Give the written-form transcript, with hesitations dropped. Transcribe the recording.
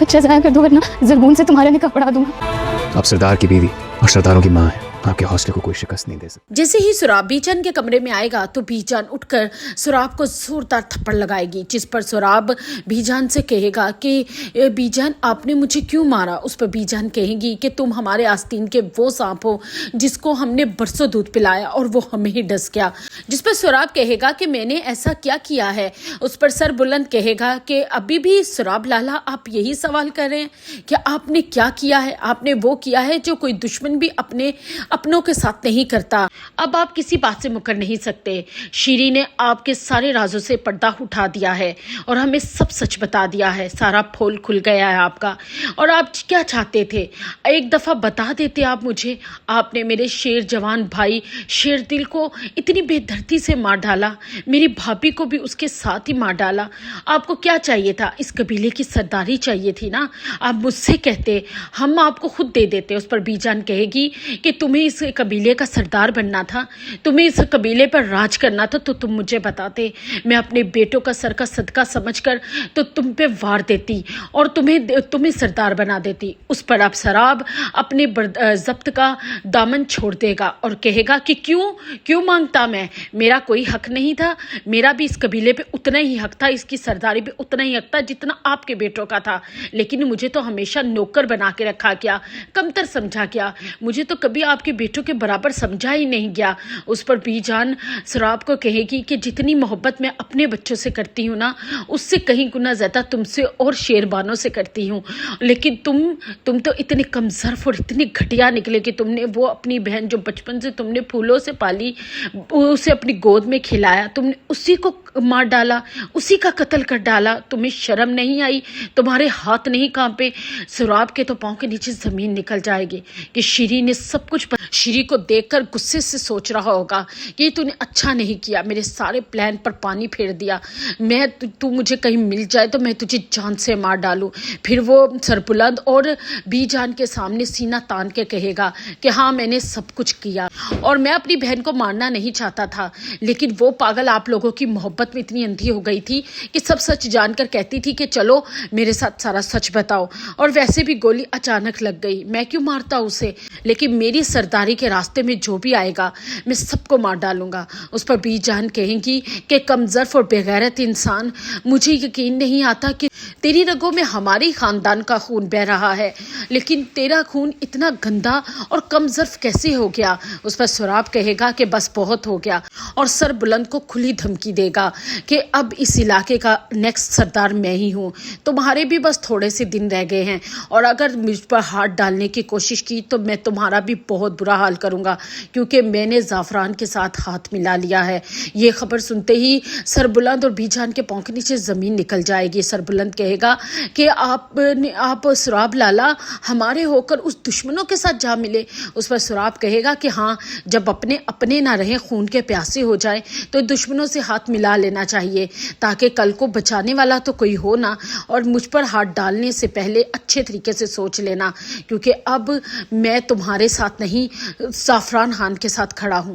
बच्चा ज़ाया कर दो वरना ज़रबून से तुम्हारा निकाह पढ़ा दूंगा। आप सरदार की बीवी और सरदारों की माँ हैं, आपके हौसले को कोई शिकस्त नहीं दे सकती। जैसे ही सुराब बीजान के कमरे में आएगा तो बीजान उठकर सुराब को जोरदार थप्पड़ लगाएगी, जिस पर सुराब बीजान से कहेगा कि बीजान आपने मुझे क्यों मारा। उस पर बीजान कहेगी कि तुम हमारे आस्तीन के वो सांप हो जिसको हमने बरसों दूध पिलाया और वो हमें ही डस गया। जिस पर सुराब कहेगा कि मैंने ऐसा क्या किया है। उस पर सर बुलंद कहेगा कि अभी भी सुराब लाला आप यही सवाल कर रहे हैं कि आपने क्या किया है। आपने वो किया है जो कोई दुश्मन भी अपनों के साथ नहीं करता। अब आप किसी बात से मुकर नहीं सकते। शीरी ने आपके सारे राजों से पर्दा उठा दिया है और हमें सब सच बता दिया है। सारा पोल खुल गया है आपका। और आप क्या चाहते थे, एक दफ़ा बता देते आप मुझे। आपने मेरे शेर जवान भाई शेर दिल को इतनी बेदर्दी से मार डाला, मेरी भाभी को भी उसके साथ ही मार डाला। आपको क्या चाहिए था, इस कबीले की सरदारी चाहिए थी ना। आप मुझसे कहते, हम आपको खुद दे देते। उस पर बीजान कहेगी कि तुम्हें इस कबीले का सरदार बनना था, तुम्हें इस कबीले पर राज करना था तो तुम मुझे बताते। मैं अपने बेटों का सर का सदका समझकर तो तुम पे वार देती और तुम्हें सरदार बना देती। उस पर अब सराब अपने जब्त का दामन छोड़ देगा और कहेगा कि क्यों मांगता मैं, मेरा कोई हक नहीं था। मेरा भी इस कबीले पे उतना ही हक था, इसकी सरदारी पे उतना ही हक था जितना आपके बेटों का था। लेकिन मुझे तो हमेशा नौकर बना के रखा गया, कमतर समझा गया। मुझे तो कभी आपके बेटों के बराबर समझा ही नहीं गया। उस पर बीजान सराब को कहेगी कि जितनी मोहब्बत मैं अपने बच्चों से करती हूँ ना, उससे कहीं गुना ज़्यादा तुमसे और शेरबानों से करती हूँ। लेकिन तुम तो इतने कमज़र्फ और इतनी घटिया निकले कि तुमने वो अपनी बहन जो बचपन से तुमने फूलों से पाली, उसे अपनी गोद में खिलाया, तुमने उसी को मार डाला, उसी का कत्ल कर डाला। तुम्हें शर्म नहीं आई, तुम्हारे हाथ नहीं कांपे। सराब के तो पाँव के नीचे ज़मीन निकल जाएगी कि शीरी ने सब कुछ। शीरी को देखकर गुस्से से सोच रहा होगा कि तूने अच्छा नहीं किया, मेरे सारे प्लान पर पानी फेर दिया। तू मुझे कहीं मिल जाए तो मैं तुझे जान से मार डालूं। फिर वो सरबुलंद और बीजान के सामने सीना तान के कहेगा कि हाँ, मैंने सब कुछ किया और मैं अपनी बहन को मारना नहीं चाहता था, लेकिन वो पागल आप लोगों की मोहब्बत में इतनी अंधी हो गई थी कि सब सच जानकर कहती थी कि चलो मेरे साथ सारा सच बताओ। और वैसे भी गोली अचानक लग गई, मैं क्यों मारता उसे। लेकिन मेरी सरदारी के रास्ते में जो भी आएगा मैं सबको मार डालूंगा। उस पर बीजान कहेंगी कि कमज़र्फ और बेगैरत इंसान, मुझे यकीन नहीं आता कि तेरी रगों में हमारे खानदान का खून बह रहा है, लेकिन तेरा खून इतना गंदा और कमज़र्फ कैसे हो गया। उस पर सराब कहेगा कि बस बहुत हो गया और सर बुलंद को खुली धमकी देगा कि अब इस इलाके का नेक्स्ट सरदार मैं ही हूँ, तुम्हारे भी बस थोड़े से दिन रह गए हैं और अगर मुझ पर हाथ डालने की कोशिश की तो मैं तुम्हारा भी बहुत बुरा हाल करूँगा, क्योंकि मैंने ज़ाफ़रान के साथ हाथ मिला लिया है। ये खबर सुनते ही सरबुलंद और बीजान के पाँव के नीचे ज़मीन निकल जाएगी। सरबुलंद कहेगा कि आप सराब लाला हमारे होकर उस दुश्मनों के साथ जा मिले। उस पर सराब कहेगा कि हाँ, जब अपने ना रहे, खून के प्यासे हो जाए तो दुश्मनों से हाथ मिला लेना चाहिए, ताकि कल को बचाने वाला तो कोई हो ना। और मुझ पर हाथ डालने से पहले अच्छे तरीके से सोच लेना, क्योंकि अब मैं तुम्हारे साथ नहीं, ज़ाफ़रान खान के साथ खड़ा हूँ।